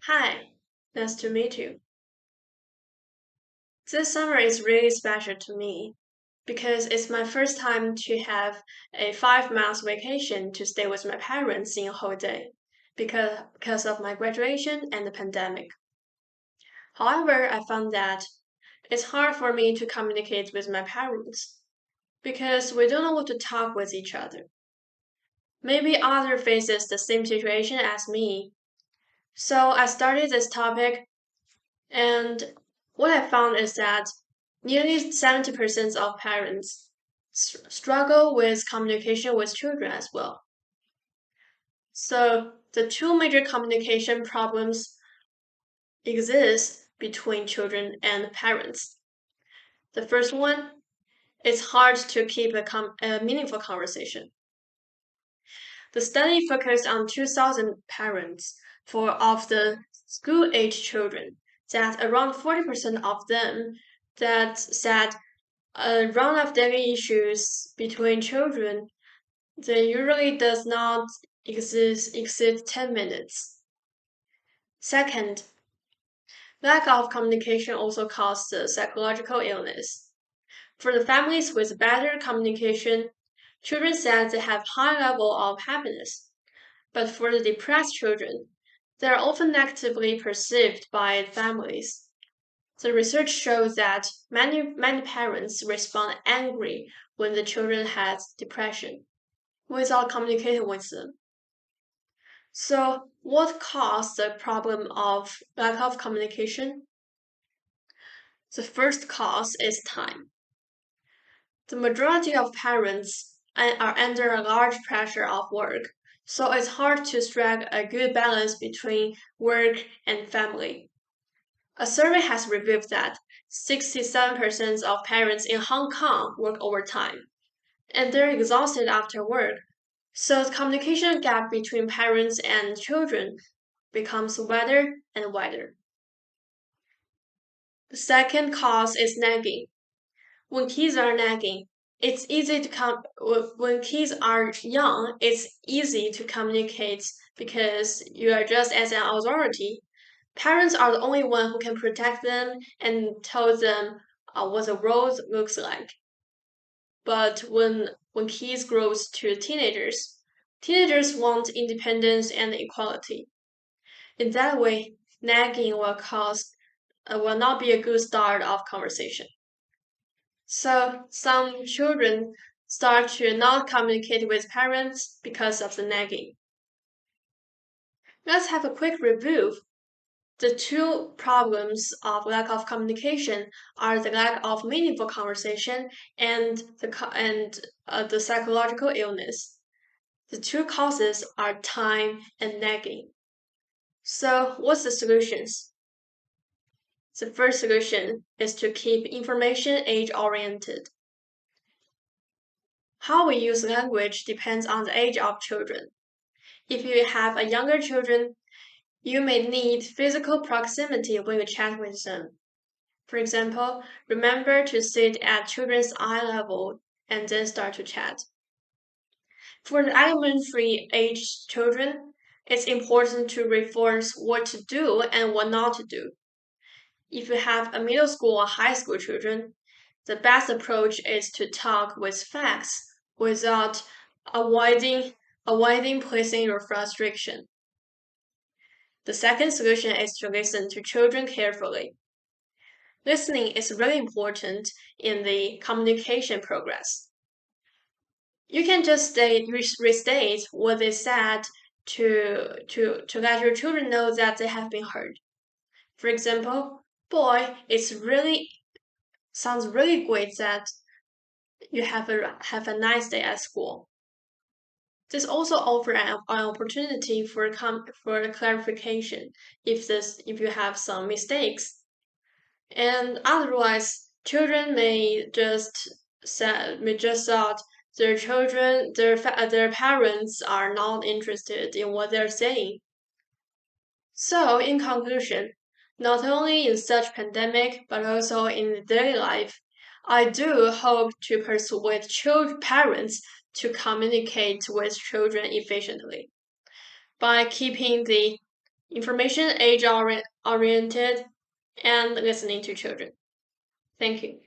Hi, nice to meet you. This summer is really special to me because it's my first time to have a 5 month vacation to stay with my parents in a whole day because of my graduation and the pandemic. However, I found that it's hard for me to communicate with my parents because we don't know what to talk with each other. Maybe other faces the same situation as me. So I started this topic. And what I found is that nearly 70% of parents struggle with communication with children as well. So the two major communication problems exist between children and parents. The first one, it's hard to keep a meaningful conversation. The study focused on 2,000 parents for of the school-age children. That around 40% of them that said a round of daily issues between children that usually does not exceed 10 minutes. Second, lack of communication also causes psychological illness. For the families with better communication, children said they have high level of happiness. But for the depressed children, they are often negatively perceived by families. The research shows that many parents respond angry when the children has depression without communicating with them. So, what caused the problem of lack of communication? The first cause is time. The majority of parents are under a large pressure of work, so it's hard to strike a good balance between work and family. A survey has revealed that 67% of parents in Hong Kong work overtime, and they're exhausted after work. So the communication gap between parents and children becomes wider and wider. The second cause is nagging. When kids are nagging, it's easy to when kids are young, it's easy to communicate because you are just as an authority. Parents are the only one who can protect them and tell them what the road looks like. But when kids grows to teenagers want independence and equality. In that way, nagging will not be a good start of conversation. So some children start to not communicate with parents because of the nagging. Let's have a quick review. The two problems of lack of communication are the lack of meaningful conversation and the psychological illness. The two causes are time and nagging. So, what's the solutions? The first solution is to keep information age oriented. How we use language depends on the age of children. If you have a younger children, you may need physical proximity when you chat with them. For example, remember to sit at children's eye level and then start to chat. For the elementary age children, it's important to reinforce what to do and what not to do. If you have a middle school or high school children, the best approach is to talk with facts without avoiding placing your frustration. The second solution is to listen to children carefully. Listening is really important in the communication progress. You can just restate what they said to let your children know that they have been heard. For example, boy, sounds really great that you have a nice day at school. This also offers an opportunity for clarification if you have some mistakes. And otherwise, children may just thought their parents are not interested in what they're saying. So, in conclusion, not only in such pandemic but also in daily life, I do hope to persuade parents to communicate with children efficiently by keeping the information age oriented, and listening to children. Thank you.